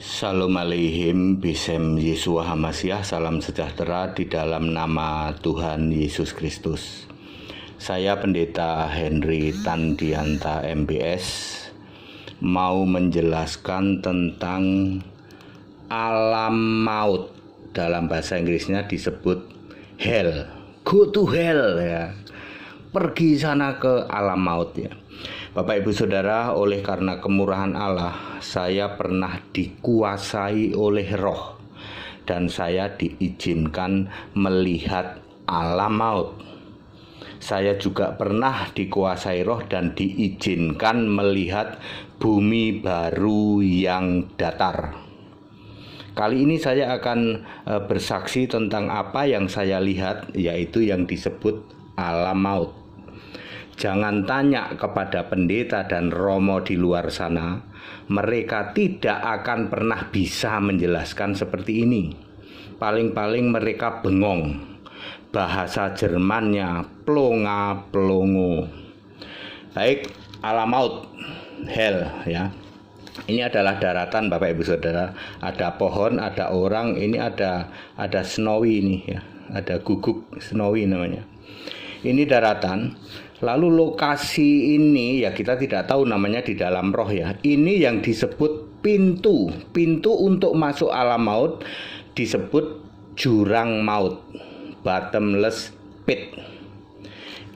Shalom aleihim, Bisem Yesua Hamasiah, salam sejahtera di dalam nama Tuhan Yesus Kristus. Saya Pendeta Henry Tandianta MBS mau menjelaskan tentang alam maut. Dalam bahasa Inggrisnya disebut hell, go to hell ya. Pergi sana ke alam maut ya. Bapak Ibu Saudara, oleh karena kemurahan Allah, saya pernah dikuasai oleh roh dan saya diizinkan melihat alam maut. Saya juga pernah dikuasai roh dan diizinkan melihat bumi baru yang datar. Kali ini saya akan bersaksi tentang apa yang saya lihat, yaitu yang disebut alam maut. Jangan tanya kepada pendeta dan romo di luar sana, mereka tidak akan pernah bisa menjelaskan seperti ini. Paling-paling mereka bengong. Bahasa Jermannya plonga plongo. Baik, alam maut, hell ya. Ini adalah daratan Bapak Ibu Saudara. Ada pohon, ada orang, ini ada snowy ini ya. Ada guguk snowy namanya. Ini daratan. Lalu lokasi ini ya kita tidak tahu namanya di dalam roh ya. Ini yang disebut pintu. Pintu untuk masuk alam maut disebut jurang maut, bottomless pit.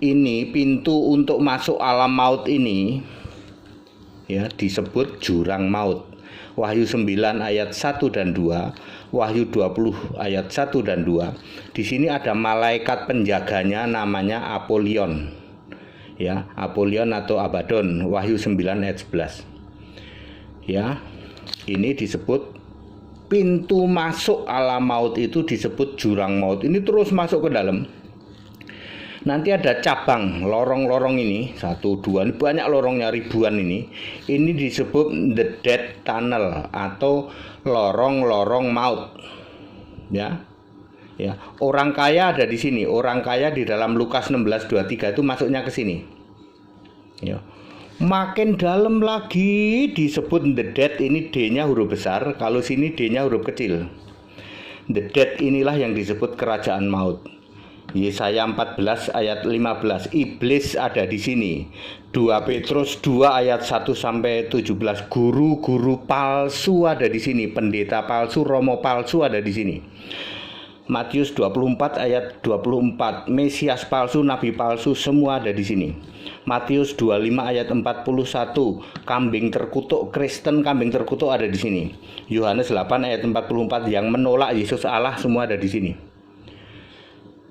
Ini pintu untuk masuk alam maut ini ya disebut jurang maut. Wahyu 9 ayat 1 dan 2, Wahyu 20 ayat 1 dan 2. Di sini ada malaikat penjaganya namanya Apolion. Ya, Apolion atau Abaddon, Wahyu 9 ayat 11. Ya. Ini disebut pintu masuk alam maut, itu disebut jurang maut. Ini terus masuk ke dalam. Nanti ada cabang lorong-lorong ini, 1, 2, ini banyak lorongnya, ribuan ini. Ini disebut the death tunnel atau lorong-lorong maut. Ya. Ya, orang kaya ada di sini. Orang kaya di dalam Lukas 16:23 itu masuknya ke sini. Ya. Makin dalam lagi disebut the dead, ini D-nya huruf besar, kalau sini D-nya huruf kecil. The dead inilah yang disebut kerajaan maut. Yesaya 14 ayat 15, iblis ada di sini. 2 Petrus 2 ayat 1 sampai 17, guru-guru palsu ada di sini, pendeta palsu, romo palsu ada di sini. Matius 24 ayat 24, Mesias palsu, nabi palsu, semua ada di sini. Matius 25 ayat 41, kambing terkutuk, Kristen kambing terkutuk ada di sini. Yohanes 8 ayat 44, yang menolak Yesus Allah semua ada di sini.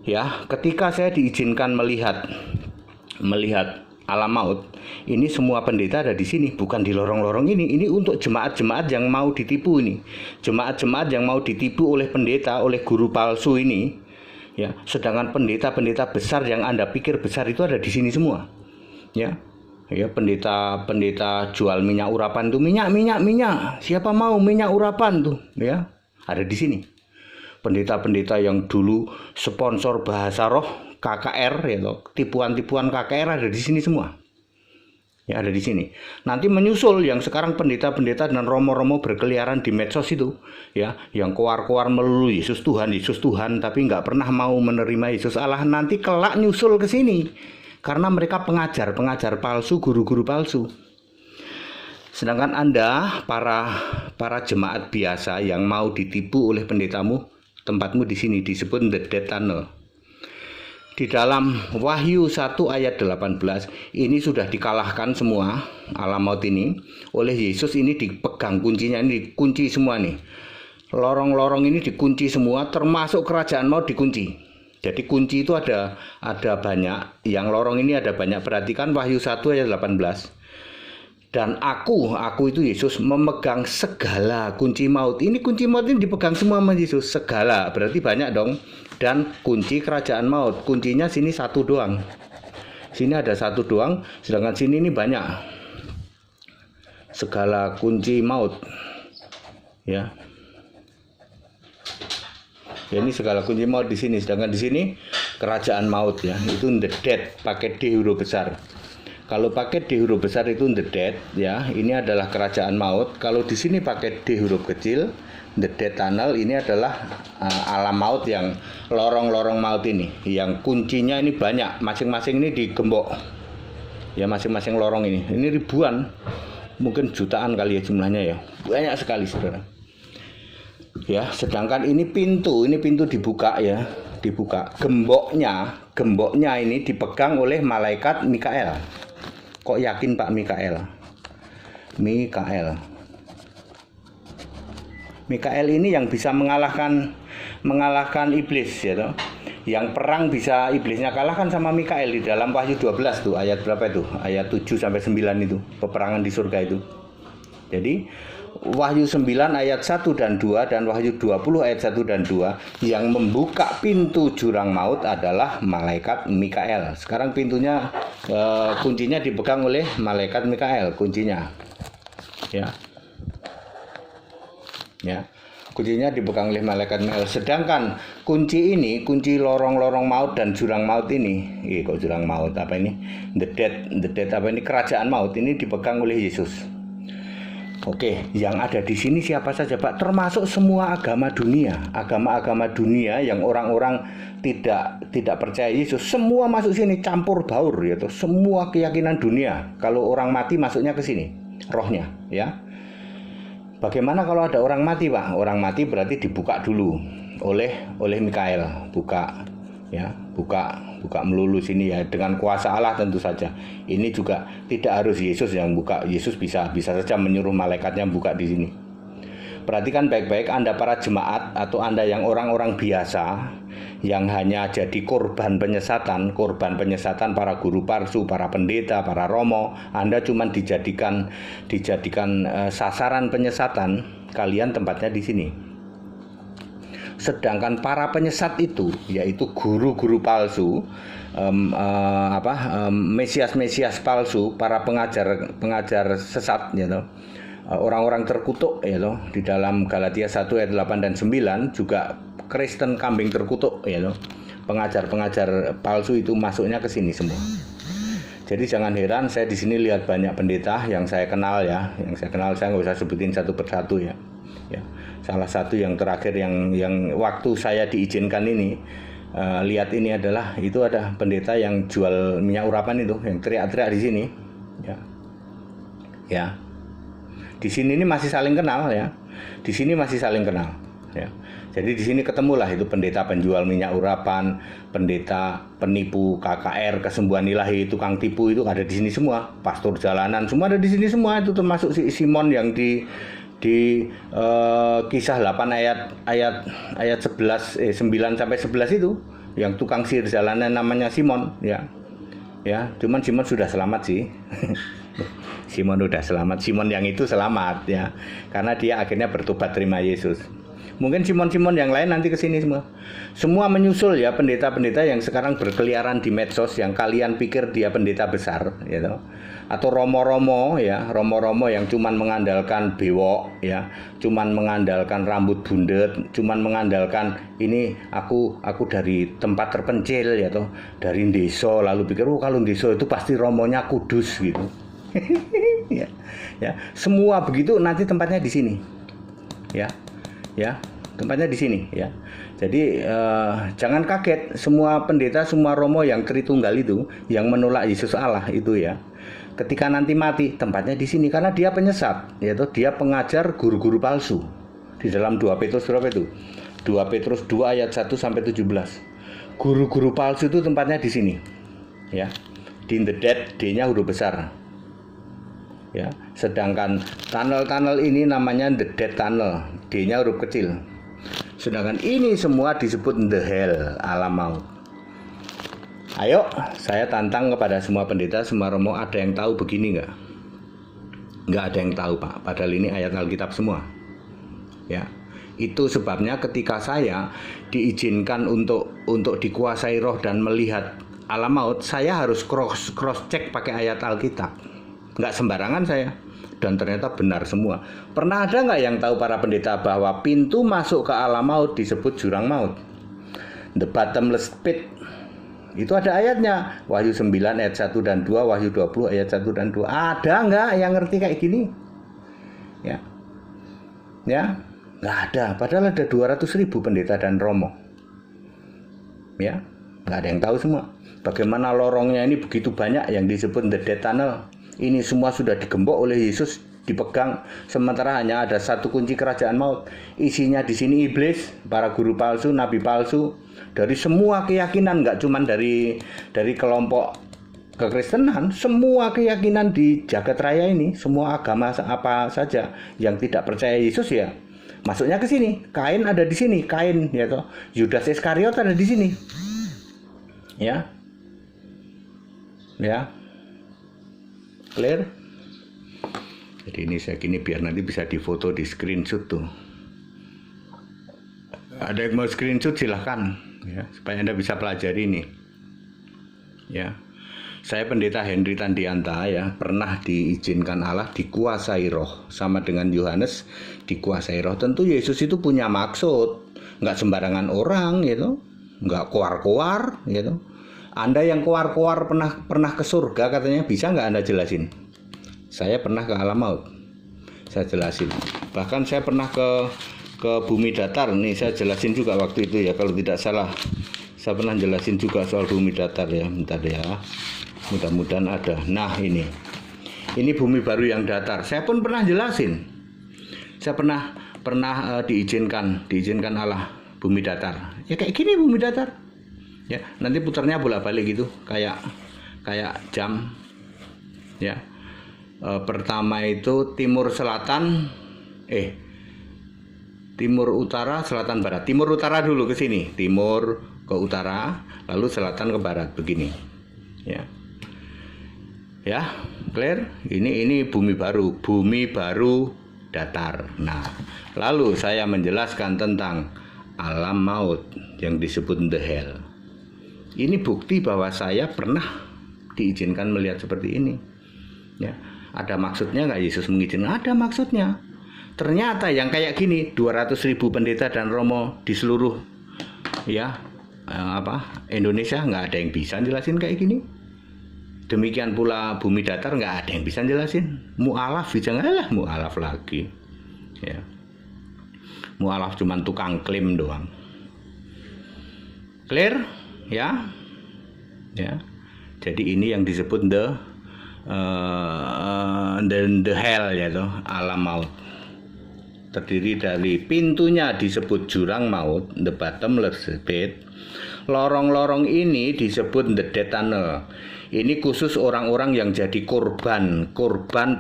Ya, ketika saya diizinkan melihat alam maut, ini semua pendeta ada di sini, bukan di lorong-lorong ini. Ini untuk jemaat-jemaat yang mau ditipu ini. Jemaat-jemaat yang mau ditipu oleh pendeta, oleh guru palsu ini. Ya, sedangkan pendeta-pendeta besar yang Anda pikir besar itu ada di sini semua. Ya. Ya, pendeta jual minyak urapan tuh, minyak. Siapa mau minyak urapan tuh, ya. Ada di sini. Pendeta-pendeta yang dulu sponsor bahasa roh KKR ya loh, tipuan-tipuan KKR ada di sini semua. Ya, ada di sini. Nanti menyusul yang sekarang pendeta-pendeta dan romo-romo berkeliaran di medsos itu, ya, yang koar-koar melulu Yesus Tuhan, tapi nggak pernah mau menerima Yesus Allah. Nanti kelak nyusul ke sini, karena mereka pengajar palsu, guru-guru palsu. Sedangkan Anda, para jemaat biasa yang mau ditipu oleh pendetamu, tempatmu di sini disebut the death tunnel. Di dalam Wahyu 1 ayat 18 ini sudah dikalahkan semua alam maut ini oleh Yesus. Ini dipegang kuncinya, ini dikunci semua nih. Lorong-lorong ini dikunci semua, termasuk kerajaan maut dikunci. Jadi kunci itu ada banyak. Yang lorong ini ada banyak. Perhatikan Wahyu 1 ayat 18. Dan aku itu Yesus memegang segala kunci maut. Ini kunci maut ini dipegang semua sama Yesus. Segala berarti banyak dong. Dan kunci kerajaan maut, kuncinya sini satu doang. Sini ada satu doang, sedangkan sini ini banyak. Segala kunci maut. Ya. Ya, ini segala kunci maut di sini, sedangkan di sini kerajaan maut ya. Itu the dead pakai D huruf besar. Kalau pakai D huruf besar itu the dead, ya, ini adalah kerajaan maut. Kalau di sini pakai D huruf kecil, the dead tunnel, ini adalah alam maut, yang lorong-lorong maut ini, yang kuncinya ini banyak, masing-masing ini digembok, ya, masing-masing lorong ini ribuan, mungkin jutaan kali ya jumlahnya, ya, banyak sekali saudara. Ya, sedangkan ini pintu dibuka, ya, dibuka. Gemboknya ini dipegang oleh malaikat Mikael. Kok yakin Pak Mikael? Mikael ini yang bisa mengalahkan iblis, ya toh. Yang perang bisa iblisnya kalahkan sama Mikael di dalam Wahyu 12 tuh, ayat berapa itu? Ayat 7 sampai 9 itu, peperangan di surga itu. Jadi Wahyu 9 ayat 1 dan 2 dan Wahyu 20 ayat 1 dan 2, yang membuka pintu jurang maut adalah malaikat Mikael. Sekarang pintunya, kuncinya dipegang oleh malaikat Mikael, kuncinya. Ya. Kuncinya dipegang oleh malaikat Mikael. Sedangkan kunci lorong-lorong maut dan jurang maut ini, kok jurang maut apa ini? The dead apa ini? Kerajaan maut ini dipegang oleh Yesus. Oke, yang ada di sini siapa saja, Pak? Termasuk semua agama dunia, agama-agama dunia yang orang-orang tidak percaya Yesus, semua masuk sini, campur baur, ya toh. Semua keyakinan dunia. Kalau orang mati masuknya ke sini, rohnya, ya. Bagaimana kalau ada orang mati, Pak? Orang mati berarti dibuka dulu oleh Mikael, buka, ya, buka melulu sini, ya, dengan kuasa Allah tentu saja. Ini juga tidak harus Yesus yang buka. Yesus bisa saja menyuruh malaikatnya buka di sini. Perhatikan baik-baik Anda para jemaat atau Anda yang orang-orang biasa yang hanya jadi korban penyesatan para guru palsu, para pendeta, para romo. Anda cuma dijadikan sasaran penyesatan. Kalian tempatnya di sini. Sedangkan para penyesat itu, yaitu guru-guru palsu, mesias palsu, para pengajar sesat, ya toh, orang-orang terkutuk, ya toh, di dalam Galatia 1 ayat 8 dan 9 juga Kristen kambing terkutuk, ya toh. Pengajar palsu itu masuknya ke sini semua. Jadi jangan heran saya di sini lihat banyak pendeta yang saya kenal, ya, saya nggak usah sebutin satu persatu, ya. Salah satu yang terakhir yang waktu saya diizinkan ini, lihat ini adalah, itu ada pendeta yang jual minyak urapan itu, yang teriak-teriak di sini, ya. Di sini ini masih saling kenal, ya. Di sini masih saling kenal, ya. Jadi di sini ketemulah itu pendeta penjual minyak urapan, pendeta penipu KKR, kesembuhan ilahi, tukang tipu, itu ada di sini semua. Pastor jalanan semua ada di sini semua, itu termasuk si Simon yang di Kisah 8 ayat 9 sampai 11 itu, yang tukang sihir jalanan namanya Simon, ya. Cuman Simon sudah selamat sih. Simon udah selamat, Simon yang itu selamat, ya, karena dia akhirnya bertobat terima Yesus. Mungkin Simon yang lain nanti kesini semua menyusul, ya, pendeta-pendeta yang sekarang berkeliaran di medsos, yang kalian pikir dia pendeta besar, ya toh. Atau romo-romo, ya, romo-romo yang cuman mengandalkan bewok, ya, cuman mengandalkan rambut bundet, cuman mengandalkan ini aku dari tempat terpencil, ya toh, dari desa, lalu pikir kalau desa itu pasti romonya kudus gitu. ya, semua begitu, nanti tempatnya di sini, ya, tempatnya di sini, ya. Jadi jangan kaget, semua pendeta, semua romo yang Tritunggal itu, yang menolak Yesus Allah itu, ya, ketika nanti mati tempatnya di sini, karena dia penyesat, yaitu dia pengajar guru-guru palsu. Di dalam 2 Petrus berapa itu? 2 Petrus 2 ayat 1 sampai 17. Guru-guru palsu itu tempatnya di sini, ya. Di the dead, D-nya huruf besar. Ya, sedangkan tunnel ini namanya the dead tunnel, D-nya huruf kecil. Sedangkan ini semua disebut the hell, alam maut. Ayo, saya tantang kepada semua pendeta, semua romo, ada yang tahu begini nggak? Nggak ada yang tahu, Pak. Padahal ini ayat Alkitab semua. Ya, itu sebabnya ketika saya diizinkan untuk dikuasai roh dan melihat alam maut, saya harus cross check pakai ayat Alkitab. Nggak sembarangan saya. Dan ternyata benar semua. Pernah ada nggak yang tahu para pendeta bahwa pintu masuk ke alam maut disebut jurang maut? The bottomless pit. Itu ada ayatnya. Wahyu 9 ayat 1 dan 2, Wahyu 20 ayat 1 dan 2. Ada nggak yang ngerti kayak gini? Ya. Ya, nggak ada. Padahal ada 200.000 pendeta dan romo. Ya, nggak ada yang tahu semua. Bagaimana lorongnya ini begitu banyak yang disebut the death tunnel. Ini semua sudah digembok oleh Yesus, dipegang, sementara hanya ada satu kunci kerajaan maut. Isinya di sini iblis, para guru palsu, nabi palsu, dari semua keyakinan, nggak cuma dari kelompok kekristenan, semua keyakinan di jagat raya ini, semua agama apa saja yang tidak percaya Yesus ya masuknya ke sini. Kain ada di sini, Kain ya toh. Yudas Iskariot ada di sini. Ya. Ya. Clear? Jadi ini saya gini biar nanti bisa difoto, di screenshot tuh. Ada yang mau screenshot silahkan ya, supaya Anda bisa pelajari ini. Ya. Saya pendeta Henry Tandianta ya, pernah diizinkan Allah dikuasai roh sama dengan Yohanes dikuasai roh. Tentu Yesus itu punya maksud, nggak sembarangan orang gitu, nggak koar-koar gitu. Anda yang koar-koar pernah ke surga katanya, bisa nggak Anda jelasin? Saya pernah ke alam maut, saya jelasin. Bahkan saya pernah ke bumi datar, nih saya jelasin juga waktu itu ya, kalau tidak salah. Saya pernah jelasin juga soal bumi datar ya, bentar ya. Mudah-mudahan ada. Nah ini bumi baru yang datar. Saya pun pernah jelasin. Saya pernah diizinkan Allah bumi datar. Ya kayak gini bumi datar. Ya nanti putarnya bolak-balik gitu, kayak jam. Ya pertama itu timur selatan, timur utara, selatan barat. Timur utara dulu ke sini, timur ke utara, lalu selatan ke barat begini. Ya. Ya, clear? Ini bumi baru datar. Nah, lalu saya menjelaskan tentang alam maut yang disebut the hell. Ini bukti bahwa saya pernah diizinkan melihat seperti ini. Ya, ada maksudnya nggak Yesus mengizinkan? Ada maksudnya. Ternyata yang kayak gini 200.000 pendeta dan romo di seluruh Indonesia nggak ada yang bisa jelasin kayak gini. Demikian pula bumi datar nggak ada yang bisa jelasin. Mu'alaf janganlah mu'alaf lagi. Ya. Mu'alaf cuma tukang klaim doang. Clear? Ya. Ya. Jadi ini yang disebut the hell ya toh, alam maut. Terdiri dari pintunya disebut jurang maut, the bottomless pit. Lorong-lorong ini disebut the death tunnel. Ini khusus orang-orang yang jadi korban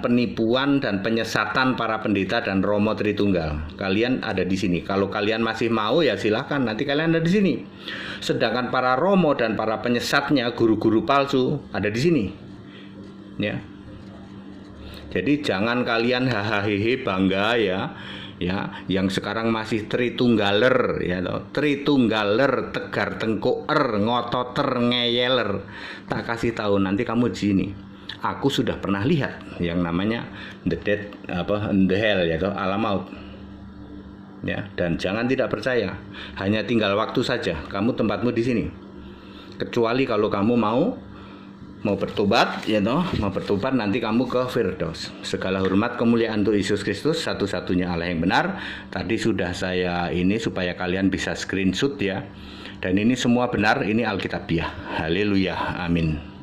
penipuan dan penyesatan para pendeta dan romo Tritunggal. Kalian ada di sini. Kalau kalian masih mau ya silahkan, nanti kalian ada di sini. Sedangkan para romo dan para penyesatnya, guru-guru palsu ada di sini. Ya. Jadi jangan kalian hahaha bangga ya, yang sekarang masih tritunggaler ya toh. Tritunggaler, tegar tengkoer, ngototer, ngeyeler. Tak kasih tahu nanti kamu di sini. Aku sudah pernah lihat yang namanya the hell ya toh, alam maut. Ya, dan jangan tidak percaya. Hanya tinggal waktu saja kamu tempatmu di sini. Kecuali kalau kamu mau bertobat ya toh, mau bertobat nanti kamu ke Firdaus. Segala hormat kemuliaan untuk Yesus Kristus, satu-satunya Allah yang benar. Tadi sudah saya ini supaya kalian bisa screenshot ya. Dan ini semua benar, ini Alkitabiah. Haleluya, amin.